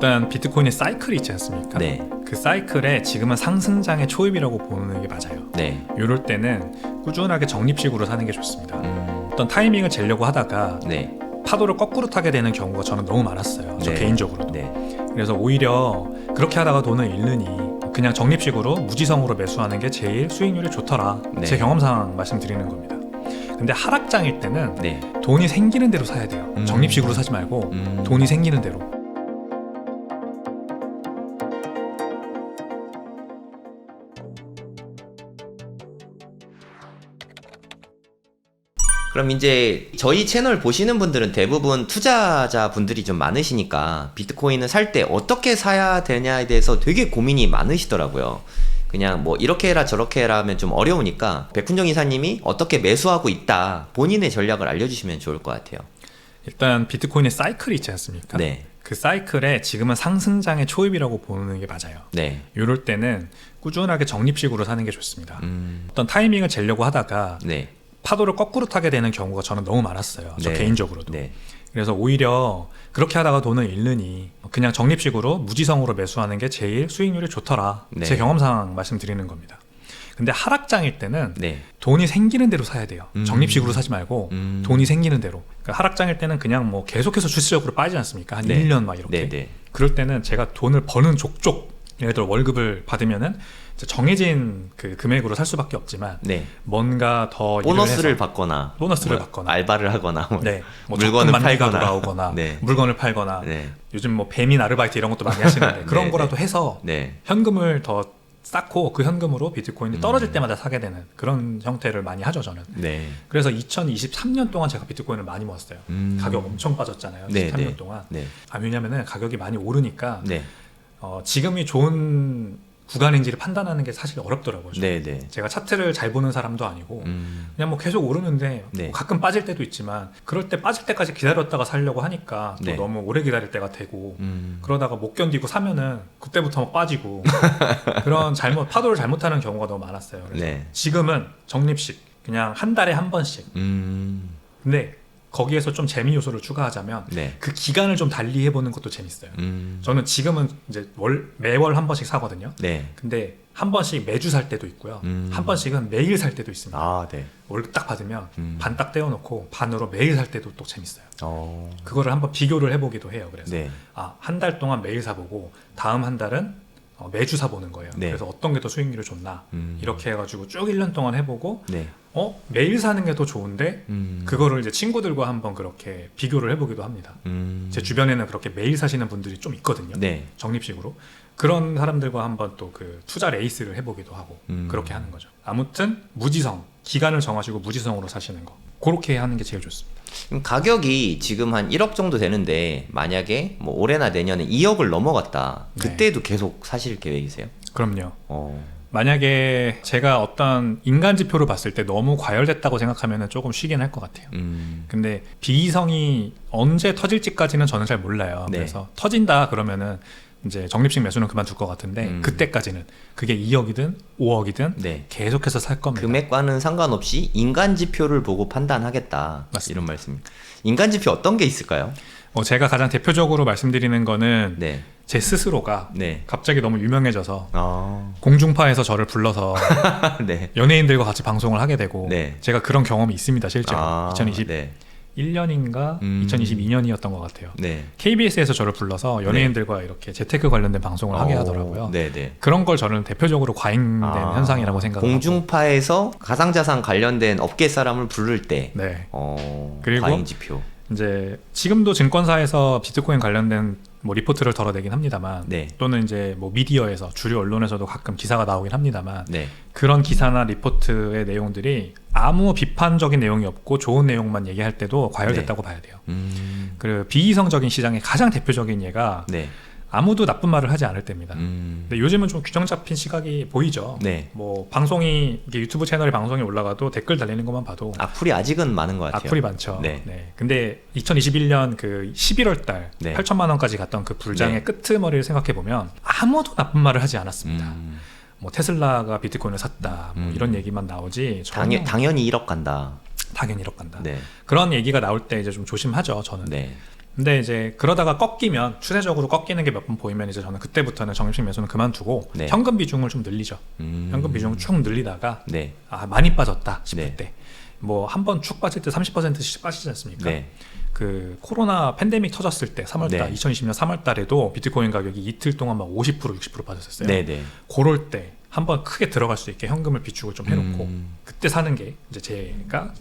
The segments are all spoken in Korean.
일단 비트코인의 사이클이 있지 않습니까? 네. 그 사이클에 지금은 상승장의 초입이라고 보는 게 맞아요. 네. 이럴 때는 꾸준하게 적립식으로 사는 게 좋습니다. 어떤 타이밍을 재려고 하다가 네. 파도를 거꾸로 타게 되는 경우가 저는 너무 많았어요. 저 네. 개인적으로도. 네. 그래서 오히려 그렇게 하다가 돈을 잃느니 그냥 적립식으로 무지성으로 매수하는 게 제일 수익률이 좋더라. 네. 제 경험상 말씀드리는 겁니다. 근데 하락장일 때는 네. 돈이 생기는 대로 사야 돼요. 적립식으로 사지 말고 돈이 생기는 대로. 그럼 이제 저희 채널 보시는 분들은 대부분 투자자 분들이 좀 많으시니까 비트코인을 살 때 어떻게 사야 되냐에 대해서 되게 고민이 많으시더라고요. 그냥 뭐 이렇게 해라 저렇게 해라 하면 좀 어려우니까 백훈정 이사님이 어떻게 매수하고 있다 본인의 전략을 알려주시면 좋을 것 같아요. 일단 비트코인의 사이클이 있지 않습니까? 네. 그 사이클에 지금은 상승장의 초입이라고 보는 게 맞아요. 네. 이럴 때는 꾸준하게 적립식으로 사는 게 좋습니다. 어떤 타이밍을 재려고 하다가 네. 파도를 거꾸로 타게 되는 경우가 저는 너무 많았어요. 저 네. 개인적으로도. 네. 그래서 오히려 그렇게 하다가 돈을 잃느니 그냥 적립식으로 무지성으로 매수하는 게 제일 수익률이 좋더라. 네. 제 경험상 말씀드리는 겁니다. 근데 하락장일 때는 네. 돈이 생기는 대로 사야 돼요. 적립식으로 사지 말고 돈이 생기는 대로. 그러니까 하락장일 때는 그냥 뭐 계속해서 주식적으로 빠지지 않습니까? 한 네. 1년 막 이렇게. 네. 네. 그럴 때는 제가 돈을 버는 족족, 예를 들어 월급을 받으면은 정해진 그 금액으로 살 수밖에 없지만 네. 뭔가 더 보너스를 일을 해서 받거나 보너스를 뭐 받거나 알바를 하거나 뭐 네, 뭐 물건을 만기가 팔거나 돌아오거나 네. 물건을 팔거나 네. 요즘 뭐 배민 아르바이트 이런 것도 많이 하시는데 그런 네, 거라도 해서 네. 현금을 더 쌓고 그 현금으로 비트코인이 떨어질 때마다 사게 되는 그런 형태를 많이 하죠 저는. 네. 그래서 2023년 동안 제가 비트코인을 많이 모았어요. 가격 엄청 빠졌잖아요. 네, 23년 네. 동안. 네. 왜냐면은 가격이 많이 오르니까 네. 지금이 좋은 구간인지를 판단하는 게 사실 어렵더라고요. 네. 네. 제가 차트를 잘 보는 사람도 아니고 그냥 뭐 계속 오르는데 네. 뭐 가끔 빠질 때도 있지만 그럴 때 빠질 때까지 기다렸다가 살려고 하니까 또 네. 너무 오래 기다릴 때가 되고 그러다가 못 견디고 사면은 그때부터 막 빠지고 그런 파도를 잘못하는 경우가 너무 많았어요. 그래서 네. 지금은 적립식 그냥 한 달에 한 번씩. 근데 거기에서 좀 재미 요소를 추가하자면 네. 그 기간을 좀 달리 해보는 것도 재밌어요. 저는 지금은 이제 매월 한 번씩 사거든요. 네. 근데 한 번씩 매주 살 때도 있고요. 한 번씩은 매일 살 때도 있습니다. 아, 네. 월급 딱 받으면 반 딱 떼어놓고 반으로 매일 살 때도 또 재밌어요. 어. 그거를 한번 비교를 해보기도 해요. 그래서 네. 한 달 동안 매일 사보고 다음 한 달은 매주 사보는 거예요. 네. 그래서 어떤 게 더 수익률이 좋나 이렇게 해가지고 쭉 1년 동안 해보고 네. 매일 사는 게 더 좋은데 그거를 이제 친구들과 한번 그렇게 비교를 해보기도 합니다. 제 주변에는 그렇게 매일 사시는 분들이 좀 있거든요. 네. 적립식으로. 그런 사람들과 한번 또 그 투자 레이스를 해보기도 하고 그렇게 하는 거죠. 아무튼 무지성, 기간을 정하시고 무지성으로 사시는 거 그렇게 하는 게 제일 좋습니다. 그럼 가격이 지금 한 1억 정도 되는데 만약에 뭐 올해나 내년에 2억을 넘어갔다. 그때도 계속 사실 계획이세요? 그럼요. 어. 만약에 제가 어떤 인간 지표로 봤을 때 너무 과열됐다고 생각하면 조금 쉬긴 할 것 같아요. 근데 비이성이 언제 터질지까지는 저는 잘 몰라요. 네. 그래서 터진다 그러면은 이제 적립식 매수는 그만둘 것 같은데 그때까지는 그게 2억이든 5억이든 네. 계속해서 살 겁니다. 금액과는 상관없이 인간 지표를 보고 판단하겠다. 맞습니다. 이런 말씀입니다. 인간 지표 어떤 게 있을까요? 제가 가장 대표적으로 말씀드리는 거는 네. 제 스스로가 네. 갑자기 너무 유명해져서 아. 공중파에서 저를 불러서 네. 연예인들과 같이 방송을 하게 되고 네. 제가 그런 경험이 있습니다. 실제로 아. 2021년인가 2022년이었던 것 같아요. 네. KBS에서 저를 불러서 연예인들과 이렇게 재테크 관련된 방송을 하게 하더라고요. 네네. 그런 걸 저는 대표적으로 과잉된 현상이라고 생각합니다. 공중파에서 가상자산 관련된 업계 사람을 부를 때 네. 그리고 과잉 지표. 이제 지금도 증권사에서 비트코인 관련된 뭐 리포트를 덜어내긴 합니다만 네. 또는 이제 뭐 미디어에서 주류 언론에서도 가끔 기사가 나오긴 합니다만 네. 그런 기사나 리포트의 내용들이 아무 비판적인 내용이 없고 좋은 내용만 얘기할 때도 과열됐다고 봐야 돼요. 그 비이성적인 시장의 가장 대표적인 예가 네. 아무도 나쁜 말을 하지 않을 때입니다. 근데 요즘은 좀 규정 잡힌 시각이 보이죠. 네. 뭐 방송이 이게 유튜브 채널에 방송이 올라가도 댓글 달리는 것만 봐도 악플이 아직은 많은 것 같아요. 악플이 많죠. 네. 네. 근데 2021년 그 11월 달 네. 8천만 원까지 갔던 그 불장의 네. 끄트머리를 생각해 보면 아무도 나쁜 말을 하지 않았습니다. 뭐 테슬라가 비트코인을 샀다 뭐 이런 얘기만 나오지 당연히 1억 간다. 당연히 1억 간다. 네. 그런 얘기가 나올 때 이제 좀 조심하죠. 저는. 네. 근데 이제 그러다가 꺾이면 추세적으로 꺾이는 게 몇 번 보이면 이제 저는 그때부터는 적립식 매수는 그만두고 네. 현금 비중을 좀 늘리죠. 현금 비중을 쭉 늘리다가 네. 아 많이 빠졌다 싶을 네. 때 뭐 한 번 축 빠질 때 30%씩 빠지지 않습니까? 네. 그 코로나 팬데믹 터졌을 때 3월달 네. 2020년 3월달에도 비트코인 가격이 이틀 동안 막 50% 60% 빠졌었어요. 네. 네. 그럴 때 한번 크게 들어갈 수 있게 현금을 비축을 좀 해놓고 그때 사는 게 이제 제가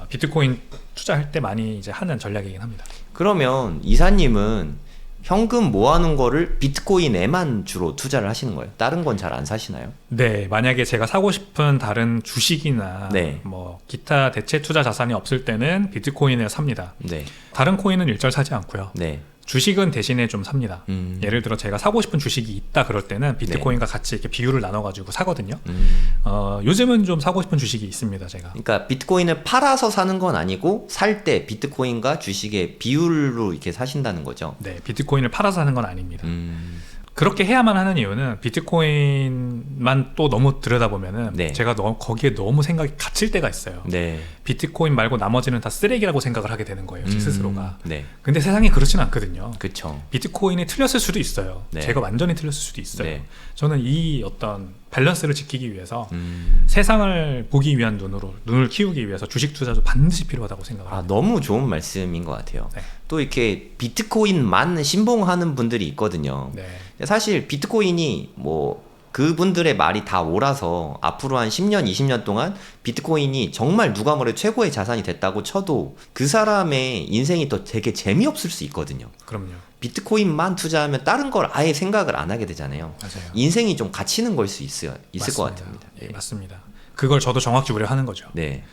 비트코인 투자할 때 많이 이제 하는 전략이긴 합니다. 그러면 이사님은 현금 모아놓은 거를 비트코인에만 주로 투자를 하시는 거예요? 다른 건 잘 안 사시나요? 네, 만약에 제가 사고 싶은 다른 주식이나 네. 뭐 기타 대체 투자 자산이 없을 때는 비트코인을 삽니다. 네. 다른 코인은 일절 사지 않고요. 네. 주식은 대신에 좀 삽니다. 예를 들어 제가 사고 싶은 주식이 있다 그럴 때는 비트코인과 같이 이렇게 비율을 나눠가지고 사거든요. 요즘은 좀 사고 싶은 주식이 있습니다, 제가. 그러니까 비트코인을 팔아서 사는 건 아니고 살 때 비트코인과 주식의 비율로 이렇게 사신다는 거죠. 네, 비트코인을 팔아서 사는 건 아닙니다. 그렇게 해야만 하는 이유는 비트코인만 또 너무 들여다보면은 네. 제가 거기에 너무 생각이 갇힐 때가 있어요. 네. 비트코인 말고 나머지는 다 쓰레기라고 생각을 하게 되는 거예요, 제 스스로가. 네. 근데 세상이 그렇진 않거든요. 그쵸. 비트코인이 틀렸을 수도 있어요. 네. 제가 완전히 틀렸을 수도 있어요. 네. 저는 이 어떤 밸런스를 지키기 위해서 세상을 보기 위한 눈을 키우기 위해서 주식 투자도 반드시 필요하다고 생각을 합니다. 너무 좋은 말씀인 것 같아요. 네. 또 이렇게 비트코인만 신봉하는 분들이 있거든요. 네. 근데 사실 비트코인이 뭐 그분들의 말이 다 옳아서 앞으로 한 10년, 20년 동안 비트코인이 정말 누가 뭐래도 최고의 자산이 됐다고 쳐도 그 사람의 인생이 또 되게 재미없을 수 있거든요. 그럼요. 비트코인만 투자하면 다른 걸 아예 생각을 안 하게 되잖아요. 맞아요. 인생이 좀 갇히는 걸 수 있을 것 같습니다. 예, 맞습니다. 그걸 저도 정확히 우려하는 거죠. 네.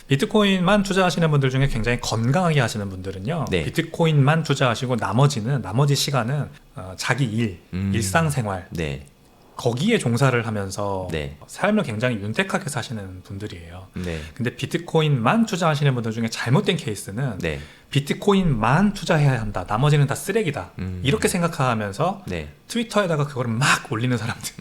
비트코인만 투자하시는 분들 중에 굉장히 건강하게 하시는 분들은요. 네. 비트코인만 투자하시고 나머지 시간은 자기 일, 일상생활 네. 거기에 종사를 하면서 네. 삶을 굉장히 윤택하게 사시는 분들이에요. 네. 근데 비트코인만 투자하시는 분들 중에 잘못된 케이스는 네. 비트코인만 투자해야 한다. 나머지는 다 쓰레기다. 이렇게 생각하면서 네. 트위터에다가 그거를 막 올리는 사람들.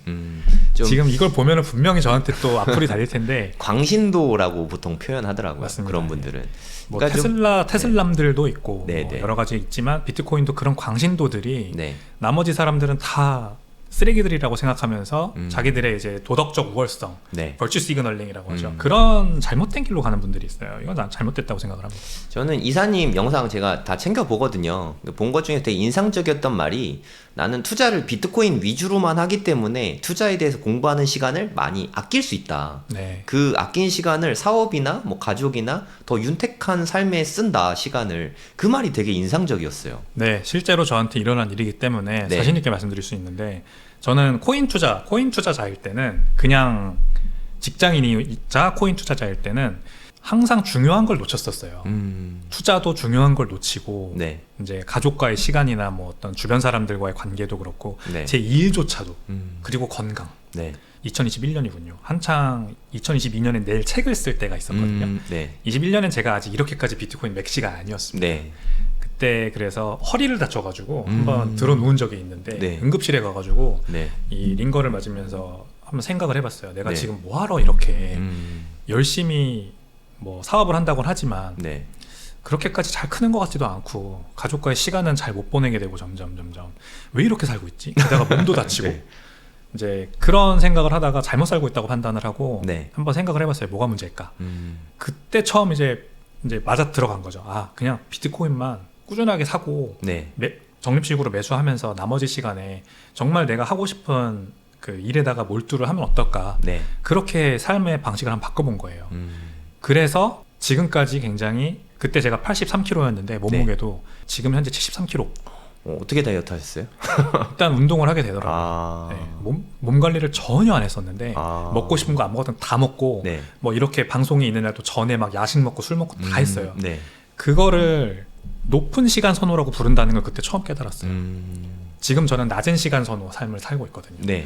좀 지금 이걸 보면은 분명히 저한테 또 악플이 달릴 텐데 광신도라고 보통 표현하더라고요. 맞습니다. 그런 분들은. 뭐 그러니까 테슬람들도 있고 네, 뭐 네. 여러 가지 있지만 비트코인도 그런 광신도들이 네. 나머지 사람들은 다 쓰레기들이라고 생각하면서 자기들의 이제 도덕적 우월성, 네. 벌추 시그널링이라고 하죠. 그런 잘못된 길로 가는 분들이 있어요. 이건 난 잘못됐다고 생각을 합니다. 저는 이사님 영상 제가 다 챙겨 보거든요. 본 것 중에 되게 인상적이었던 말이 나는 투자를 비트코인 위주로만 하기 때문에 투자에 대해서 공부하는 시간을 많이 아낄 수 있다. 네. 그 아낀 시간을 사업이나 뭐 가족이나 더 윤택한 삶에 쓴다 시간을. 그 말이 되게 인상적이었어요. 네, 실제로 저한테 일어난 일이기 때문에 네. 자신 있게 말씀드릴 수 있는데 저는 코인 투자자일 때는 그냥 직장인이자 코인 투자자일 때는 항상 중요한 걸 놓쳤었어요. 투자도 중요한 걸 놓치고 네. 이제 가족과의 시간이나 뭐 어떤 주변 사람들과의 관계도 그렇고 네. 제 일조차도 그리고 건강. 네. 2021년이군요. 한창 2022년에 낼 책을 쓸 때가 있었거든요. 네. 21년엔 제가 아직 이렇게까지 비트코인 맥시가 아니었습니다. 네. 그때 그래서 허리를 다쳐가지고 한번 들어 누운 적이 있는데 네. 응급실에 가가지고 네. 이 링거를 맞으면서 한번 생각을 해봤어요. 내가 네. 지금 뭐하러 이렇게 열심히 뭐 사업을 한다고는 하지만 네. 그렇게까지 잘 크는 것 같지도 않고 가족과의 시간은 잘 못 보내게 되고 점점 왜 이렇게 살고 있지? 게다가 몸도 다치고 네. 이제 그런 생각을 하다가 잘못 살고 있다고 판단을 하고 네. 한번 생각을 해봤어요. 뭐가 문제일까? 그때 처음 이제 맞아 들어간 거죠. 아 그냥 비트코인만 꾸준하게 사고 네. 적립식으로 매수하면서 나머지 시간에 정말 내가 하고 싶은 그 일에다가 몰두를 하면 어떨까? 네. 그렇게 삶의 방식을 한번 바꿔본 거예요. 그래서 지금까지 굉장히 그때 제가 83kg였는데 몸무게도 지금 현재 73kg. 어떻게 다이어트 하셨어요? 일단 운동을 하게 되더라고요. 아. 네, 몸 관리를 전혀 안 했었는데 아. 먹고 싶은 거 아무거나 다 먹고 네. 뭐 이렇게 방송이 있는 날도 전에 막 야식 먹고 술 먹고 다 했어요. 네. 그거를 높은 시간 선호라고 부른다는 걸 그때 처음 깨달았어요. 지금 저는 낮은 시간 선호 삶을 살고 있거든요. 네.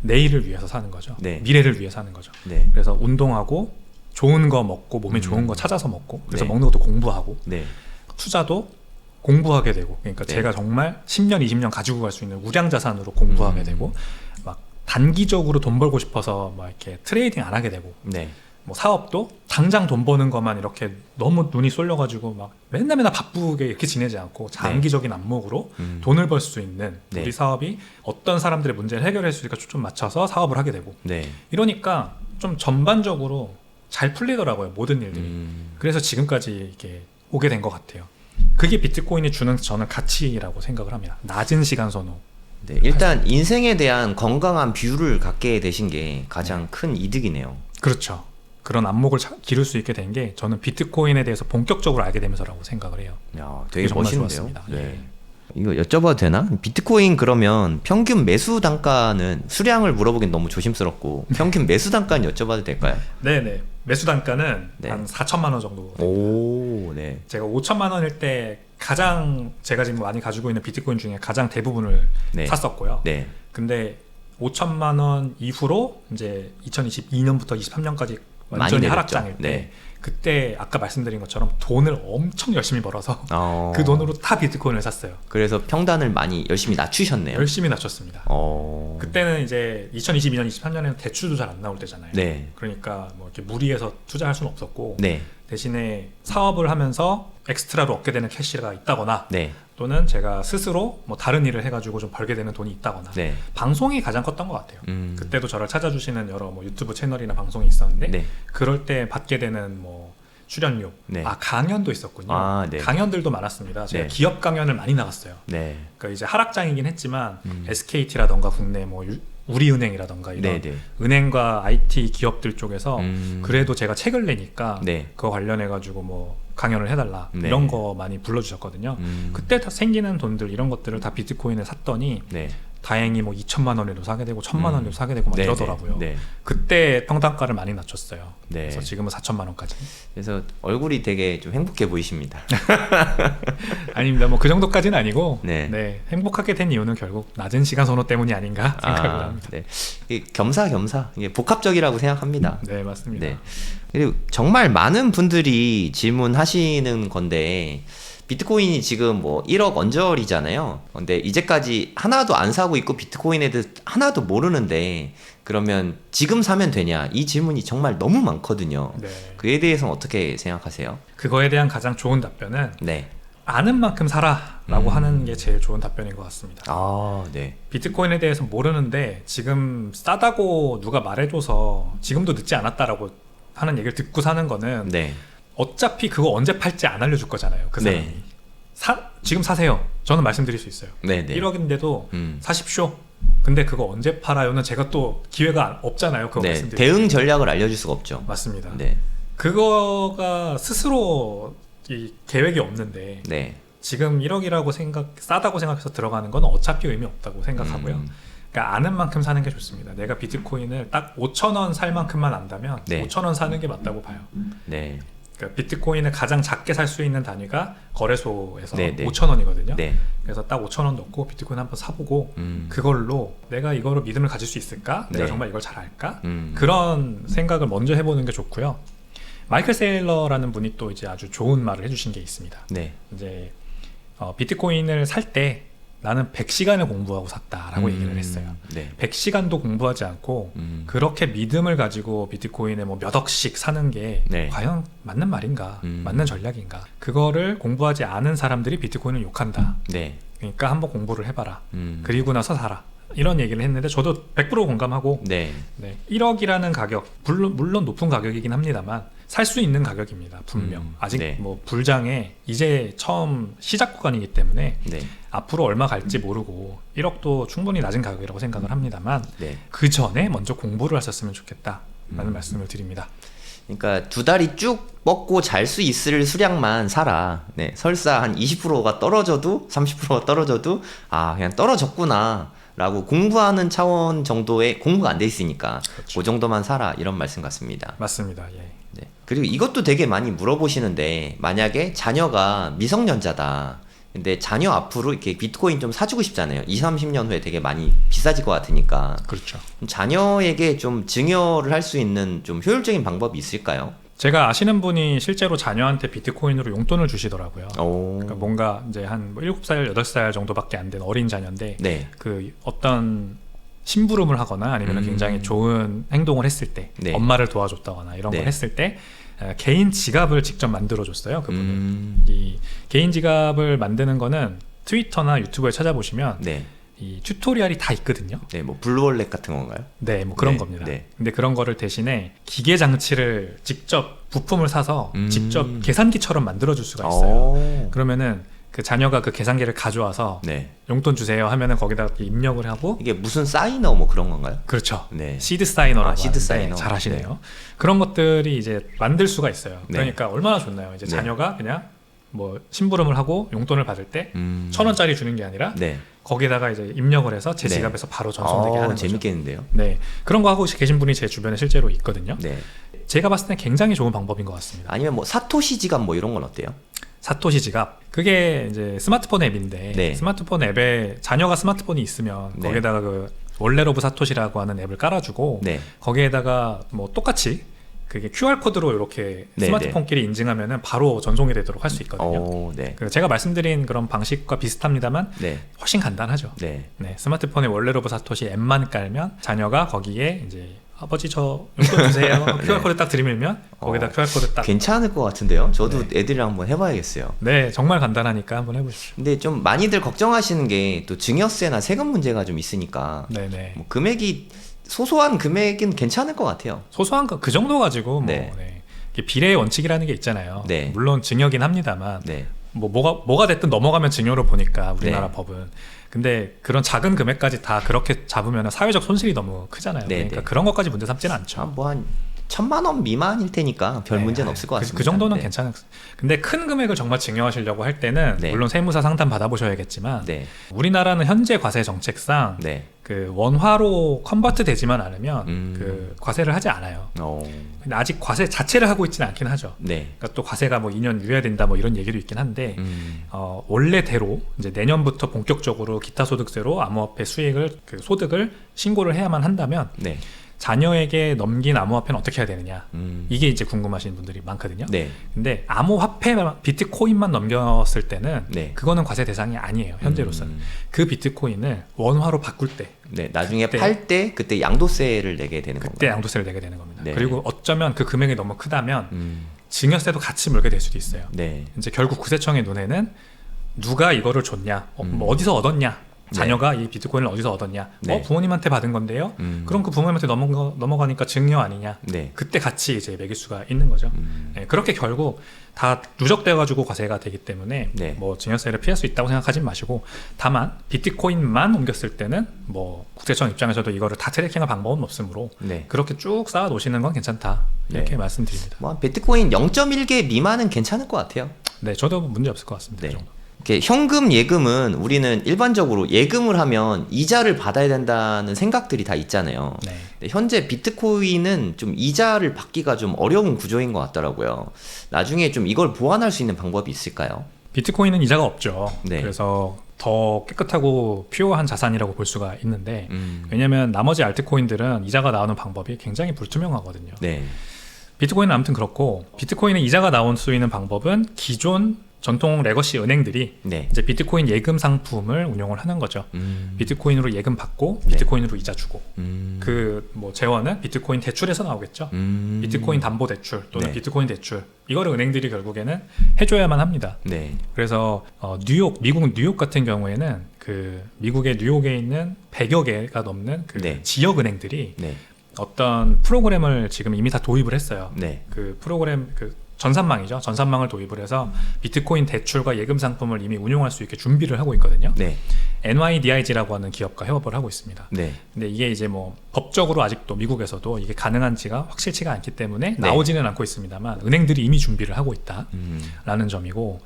내일을 위해서 사는 거죠. 네. 미래를 위해 사는 거죠. 네. 그래서 운동하고 좋은 거 먹고 몸에 좋은 거 찾아서 먹고 그래서 네. 먹는 것도 공부하고 네. 투자도 공부하게 되고 그러니까 네. 제가 정말 10년, 20년 가지고 갈 수 있는 우량 자산으로 공부하게 되고 막 단기적으로 돈 벌고 싶어서 막 이렇게 트레이딩 안 하게 되고 네. 뭐 사업도 당장 돈 버는 것만 이렇게 너무 눈이 쏠려가지고 막 맨날 바쁘게 이렇게 지내지 않고 장기적인 안목으로 돈을 벌 수 있는 네. 우리 사업이 어떤 사람들의 문제를 해결할 수 있을까 좀 맞춰서 사업을 하게 되고 네. 이러니까 좀 전반적으로 잘 풀리더라고요, 모든 일들이. 그래서 지금까지 이렇게 오게 된 것 같아요. 그게 비트코인이 주는 저는 가치라고 생각을 합니다. 낮은 시간 선호. 네, 일단 인생에 대한 건강한 뷰를 갖게 되신 게 가장 큰 이득이네요. 그렇죠. 그런 안목을 기를 수 있게 된 게 저는 비트코인에 대해서 본격적으로 알게 되면서라고 생각을 해요. 야, 되게 그게 정말 멋있는데요. 좋았습니다. 네. 예. 이거 여쭤봐도 되나? 비트코인 그러면 평균 매수 단가는 수량을 물어보긴 너무 조심스럽고 평균 매수 단가는 여쭤봐도 될까요? 네네. 매수 단가는 네. 한 4천만 원 정도. 오, 네. 제가 5천만 원일 때 가장 제가 지금 많이 가지고 있는 비트코인 중에 가장 대부분을 네. 샀었고요. 네. 근데 5천만 원 이후로 이제 2022년부터 23년까지 많이 완전히 내렸죠. 하락장일 때 네. 그때 아까 말씀드린 것처럼 돈을 엄청 열심히 벌어서 어, 그 돈으로 다 비트코인을 샀어요. 그래서 평단을 많이 열심히 낮추셨네요. 열심히 낮췄습니다. 어. 그때는 이제 2022년, 23년에는 대출도 잘 안 나올 때잖아요. 네. 그러니까 뭐 이렇게 무리해서 투자할 수는 없었고 네. 대신에 사업을 하면서 엑스트라로 얻게 되는 캐시가 있다거나 네. 또는 제가 스스로 뭐 다른 일을 해가지고 좀 벌게 되는 돈이 있다거나 네. 방송이 가장 컸던 것 같아요. 음. 그때도 저를 찾아주시는 여러 뭐 유튜브 채널이나 방송이 있었는데 네. 그럴 때 받게 되는 뭐 출연료, 네. 강연도 있었군요. 아, 네. 강연들도 많았습니다. 제가 네. 기업 강연을 많이 나갔어요. 네. 그러니까 이제 하락장이긴 했지만 SKT라던가 국내 뭐 우리은행이라던가 이런 네. 네. 은행과 IT 기업들 쪽에서 음. 그래도 제가 책을 내니까 네. 그거 관련해 가지고 뭐 강연을 해달라 네. 이런 거 많이 불러주셨거든요. 그때 다 생기는 돈들 이런 것들을 다 비트코인에 샀더니 네. 다행히 뭐 2천만 원에도 사게 되고 1천만 원에도 사게 되고 막 네. 이러더라고요. 네. 그때 평단가를 많이 낮췄어요. 네. 그래서 지금은 4천만 원까지. 그래서 얼굴이 되게 좀 행복해 보이십니다. 아닙니다. 뭐 그 정도까지는 아니고 네. 행복하게 된 이유는 결국 낮은 시간 선호 때문이 아닌가 생각을 합니다. 네. 이게 겸사겸사 이게 복합적이라고 생각합니다. 네, 맞습니다. 네. 그리고 정말 많은 분들이 질문하시는 건데 비트코인이 지금 뭐 1억 언저리잖아요. 근데 이제까지 하나도 안 사고 있고 비트코인에 대해서 하나도 모르는데 그러면 지금 사면 되냐? 이 질문이 정말 너무 많거든요. 네. 그에 대해서는 어떻게 생각하세요? 그거에 대한 가장 좋은 답변은 네. 아는 만큼 사라라고 하는 게 제일 좋은 답변인 것 같습니다. 아, 네. 비트코인에 대해서 모르는데 지금 싸다고 누가 말해줘서 지금도 늦지 않았다라고 하는 얘기를 듣고 사는 거는 네. 어차피 그거 언제 팔지 안 알려줄 거잖아요. 그 사람이. 네. 지금 사세요. 저는 말씀드릴 수 있어요. 네, 네. 1억인데도 음. 사십시오. 근데 그거 언제 팔아요는 제가 또 기회가 없잖아요. 그거 네. 말씀드릴 대응 전략을 알려줄 수가 없죠. 맞습니다. 네. 그거가 스스로 이 계획이 없는데 네. 지금 1억이라고 싸다고 생각해서 들어가는 건 어차피 의미 없다고 생각하고요. 그러니까 아는 만큼 사는 게 좋습니다. 내가 비트코인을 딱 5,000원 살 만큼만 안다면 네. 5,000원 사는 게 맞다고 봐요. 네. 그러니까 비트코인을 가장 작게 살 수 있는 단위가 거래소에서 네, 네. 5,000원이거든요. 네. 그래서 딱 5,000원 넣고 비트코인 한번 사보고 음. 그걸로 내가 이거로 믿음을 가질 수 있을까? 내가 네. 정말 이걸 잘 알까? 음. 그런 생각을 먼저 해보는 게 좋고요. 마이클 세일러라는 분이 또 이제 아주 좋은 말을 해주신 게 있습니다. 네. 이제 비트코인을 살 때 나는 100시간을 공부하고 샀다라고 얘기를 했어요. 네. 100시간도 공부하지 않고 그렇게 믿음을 가지고 비트코인에 뭐 몇 억씩 사는 게 네. 과연 맞는 말인가? 맞는 전략인가? 그거를 공부하지 않은 사람들이 비트코인을 욕한다. 네. 그러니까 한번 공부를 해봐라. 그리고 나서 사라. 이런 얘기를 했는데 저도 100% 공감하고 네. 1억이라는 가격 물론 높은 가격이긴 합니다만 살 수 있는 가격입니다. 분명. 아직 네. 뭐 불장에 이제 처음 시작 구간이기 때문에 네. 앞으로 얼마 갈지 모르고 1억도 충분히 낮은 가격이라고 생각을 합니다만 네. 그 전에 먼저 공부를 하셨으면 좋겠다라는 말씀을 드립니다. 그러니까 두 다리 쭉 뻗고 잘 수 있을 수량만 사라. 네. 설사 한 20%가 떨어져도 30%가 떨어져도 그냥 떨어졌구나 라고 공부하는 차원 정도의 공부가 안 돼 있으니까 그렇죠. 그 정도만 사라 이런 말씀 같습니다. 맞습니다. 예. 네. 그리고 이것도 되게 많이 물어보시는데 만약에 자녀가 미성년자다. 근데 자녀 앞으로 이렇게 비트코인 좀 사주고 싶잖아요. 20, 30년 후에 되게 많이 비싸질 것 같으니까. 그렇죠. 자녀에게 좀 증여를 할 수 있는 좀 효율적인 방법이 있을까요? 제가 아시는 분이 실제로 자녀한테 비트코인으로 용돈을 주시더라고요. 오. 그러니까 뭔가 이제 한 7살, 8살 정도밖에 안 된 어린 자녀인데 네. 그 어떤 심부름을 하거나 아니면 굉장히 좋은 행동을 했을 때 네. 엄마를 도와줬다거나 이런 네. 걸 했을 때 개인 지갑을 직접 만들어줬어요. 그분은. 이 개인 지갑을 만드는 거는 트위터나 유튜브에 찾아보시면 네. 이 튜토리얼이 다 있거든요. 네, 뭐 블루월렛 같은 건가요? 네, 뭐 그런 네, 겁니다. 네. 근데 그런 거를 대신에 기계 장치를 직접 부품을 사서 직접 계산기처럼 만들어줄 수가 있어요. 오. 그러면은 그 자녀가 그 계산기를 가져와서 네. 용돈 주세요 하면은 거기다 입력을 하고 이게 무슨 사이너 뭐 그런 건가요? 그렇죠. 네. 시드 사이너라고 시드 하는데 사이너. 잘 하시네요. 그런 것들이 이제 만들 수가 있어요. 네. 그러니까 얼마나 좋나요? 이제 네. 자녀가 그냥 뭐 심부름을 하고 용돈을 받을 때 1,000원짜리 주는 게 아니라 네. 거기다가 이제 입력을 해서 제 네. 지갑에서 바로 전송되게 하는 거죠. 재밌겠는데요? 네, 그런 거 하고 계신 분이 제 주변에 실제로 있거든요. 네. 제가 봤을 땐 굉장히 좋은 방법인 것 같습니다. 아니면 뭐 사토시 지갑 뭐 이런 건 어때요? 사토시 지갑, 그게 이제 스마트폰 앱인데 네. 스마트폰 앱에 자녀가 스마트폰이 있으면 네. 거기에다가 그 원레 오브 사토시라고 하는 앱을 깔아주고 네. 거기에다가 뭐 똑같이 그게 QR 코드로 이렇게 네, 스마트폰끼리 인증하면은 바로 전송이 되도록 할 수 있거든요. 오, 네. 그 제가 말씀드린 그런 방식과 비슷합니다만 네. 훨씬 간단하죠. 네. 네, 스마트폰에 원래 로브 사토시 앱만 깔면 자녀가 거기에 이제 아버지 저 용돈 주세요. QR 코드 딱 들이밀면 거기다 QR 코드 딱. 괜찮을 것 같은데요? 저도 애들이랑 한번 해봐야겠어요. 네, 정말 간단하니까 한번 해보십시오. 근데 좀 많이들 걱정하시는 게 또 증여세나 세금 문제가 좀 있으니까 네네. 뭐 금액이 소소한 금액은 괜찮을 것 같아요. 소소한 거 그 정도 가지고 뭐 네. 네. 이게 비례의 원칙이라는 게 있잖아요. 네. 물론 증여긴 합니다만 네. 뭐가 됐든 넘어가면 증여로 보니까 우리나라 네. 법은. 근데 그런 작은 금액까지 다 그렇게 잡으면 사회적 손실이 너무 크잖아요. 네, 그러니까 네. 그런 것까지 문제 삼지는 않죠. 뭐 한 1,000만 원 미만일 테니까 별 네, 문제는 없을 것 같습니다. 그 정도는 네. 괜찮아요. 근데 큰 금액을 정말 증여하시려고 할 때는 네. 물론 세무사 상담 받아보셔야겠지만 네. 우리나라는 현재 과세 정책상 네. 그 원화로 컨버트 되지만 않으면 그 과세를 하지 않아요. 어. 근데 아직 과세 자체를 하고 있지는 않긴 하죠. 네. 그러니까 또 과세가 뭐 2년 유예된다 뭐 이런 얘기도 있긴 한데 원래대로 이제 내년부터 본격적으로 기타 소득세로 암호화폐 수익을 그 소득을 신고를 해야만 한다면 네. 자녀에게 넘긴 암호화폐는 어떻게 해야 되느냐 이게 이제 궁금하신 분들이 많거든요. 네. 근데 암호화폐 비트코인만 넘겼을 때는 네. 그거는 과세 대상이 아니에요. 현재로서는 그 비트코인을 원화로 바꿀 때 네. 나중에 그때- 팔 때 그때 양도세를 내게 되는 그때 건가요? 양도세를 내게 되는 겁니다. 네. 그리고 어쩌면 그 금액이 너무 크다면 증여세도 같이 물게 될 수도 있어요. 네. 이제 결국 구세청의 눈에는 누가 이거를 줬냐, 뭐 어디서 얻었냐, 자녀가 이 비트코인을 어디서 얻었냐, 네. 부모님한테 받은 건데요. 그럼 그 부모님한테 넘어가니까 증여 아니냐. 네. 그때 같이 이제 매길 수가 있는 거죠. 네, 그렇게 결국 다 누적돼가지고 과세가 되기 때문에 네. 뭐 증여세를 피할 수 있다고 생각하지 마시고, 다만 비트코인만 옮겼을 때는 뭐 국세청 입장에서도 이거를 다 트래킹할 방법은 없으므로 네. 그렇게 쭉 쌓아 놓으시는 건 괜찮다 이렇게 네. 말씀드립니다. 뭐 비트코인 0.1개 미만은 괜찮을 것 같아요. 네, 저도 문제 없을 것 같습니다. 네. 그 정도. 이렇게 현금 예금은 우리는 일반적으로 예금을 하면 이자를 받아야 된다는 생각들이 다 있잖아요. 네. 근데 현재 비트코인은 좀 이자를 받기가 좀 어려운 구조인 것 같더라고요. 나중에 좀 이걸 보완할 수 있는 방법이 있을까요? 비트코인은 이자가 없죠. 네. 그래서 더 깨끗하고 퓨어한 자산이라고 볼 수가 있는데 왜냐하면 나머지 알트코인들은 이자가 나오는 방법이 굉장히 불투명하거든요. 네. 비트코인은 아무튼 그렇고, 비트코인에 이자가 나올 수 있는 방법은 기존 전통 레거시 은행들이 네. 이제 비트코인 예금 상품을 운용을 하는 거죠. 비트코인으로 예금 받고 네. 비트코인으로 이자 주고 그 뭐 재원은 비트코인 대출에서 나오겠죠. 비트코인 담보 대출 또는 네. 비트코인 대출, 이거를 은행들이 결국에는 해줘야만 합니다. 네. 그래서 미국 뉴욕 같은 경우에는 그 미국의 뉴욕에 있는 100여 개가 넘는 그 네. 지역 은행들이 네. 어떤 프로그램을 지금 이미 다 도입을 했어요. 네. 그 프로그램 전산망이죠. 전산망을 도입을 해서 비트코인 대출과 예금 상품을 이미 운용할 수 있게 준비를 하고 있거든요. 네. NYDIG라고 하는 기업과 협업을 하고 있습니다. 네. 근데 이게 이제 뭐 법적으로 아직도 미국에서도 이게 가능한지가 확실치가 않기 때문에 네. 나오지는 않고 있습니다만 은행들이 이미 준비를 하고 있다라는 점이고,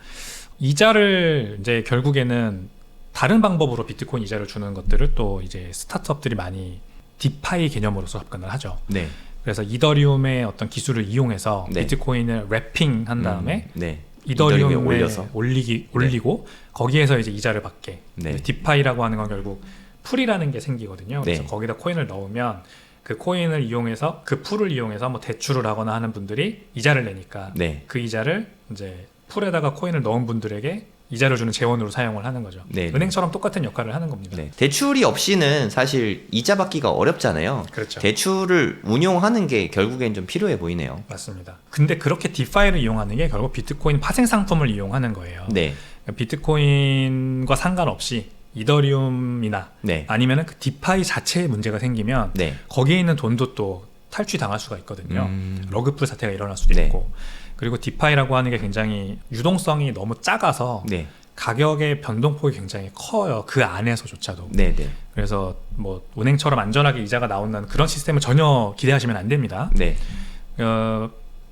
이자를 이제 결국에는 다른 방법으로 비트코인 이자를 주는 것들을 또 이제 스타트업들이 많이 디파이 개념으로서 접근을 하죠. 네. 그래서 이더리움의 어떤 기술을 이용해서 네. 비트코인을 랩핑한 다음에 네. 이더리움에 올려서 올리고 거기에서 이제 이자를 받게. 네. 디파이라고 하는 건 결국 풀이라는 게 생기거든요. 그래서 네. 거기다 코인을 넣으면 그 코인을 이용해서 그 풀을 이용해서 뭐 대출을 하거나 하는 분들이 이자를 내니까 네. 그 이자를 이제 풀에다가 코인을 넣은 분들에게 이자를 주는 재원으로 사용을 하는 거죠. 네. 은행처럼 똑같은 역할을 하는 겁니다. 네. 대출이 없이는 사실 이자 받기가 어렵잖아요. 그렇죠. 대출을 운용하는 게 결국엔 좀 필요해 보이네요. 맞습니다. 근데 그렇게 디파이를 이용하는 게 결국 비트코인 파생 상품을 이용하는 거예요. 네. 비트코인과 상관없이 이더리움이나 네. 아니면은 그 디파이 자체에 문제가 생기면 네. 거기에 있는 돈도 또 탈취당할 수가 있거든요. 러그풀 사태가 일어날 수도 네. 있고. 그리고 디파이라고 하는 게 굉장히 유동성이 너무 작아서 네. 가격의 변동폭이 굉장히 커요. 그 안에서조차도. 네. 네. 그래서 뭐 은행처럼 안전하게 이자가 나온다는 그런 시스템을 전혀 기대하시면 안 됩니다. 네.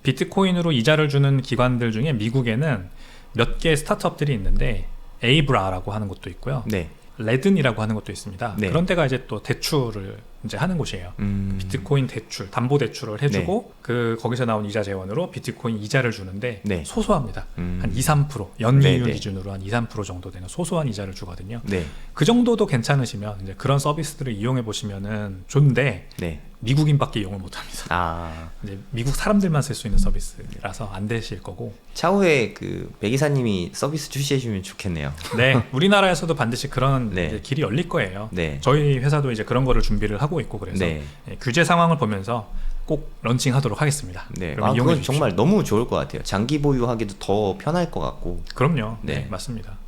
비트코인으로 이자를 주는 기관들 중에 미국에는 몇 개의 스타트업들이 있는데 에이브라라고 하는 곳도 있고요. 네. 레든이라고 하는 것도 있습니다. 네. 그런 데가 이제 또 대출을 이제 하는 곳이에요. 비트코인 대출, 담보 대출을 해주고 거기서 나온 이자 재원으로 비트코인 이자를 주는데 네. 소소합니다. 한 2, 3% 연이율 네, 네. 기준으로 한 2, 3% 정도 되는 소소한 이자를 주거든요. 네. 그 정도도 괜찮으시면 이제 그런 서비스들을 이용해 보시면은 좋은데 네. 미국인밖에 이용을 못합니다. 아. 이제 미국 사람들만 쓸 수 있는 서비스라서 안 되실 거고. 차후에 그 백이사님이 서비스 출시해 주면 좋겠네요. 네, 우리나라에서도 반드시 그런 네. 이제 길이 열릴 거예요. 네. 저희 회사도 이제 그런 거를 준비를 하고 있고 그래서 네. 규제 상황을 보면서 꼭 런칭하도록 하겠습니다. 네. 그럼 아, 이용해 그건 주십시오. 정말 너무 좋을 것 같아요. 장기 보유하기도 더 편할 것 같고. 그럼요. 네. 네, 맞습니다.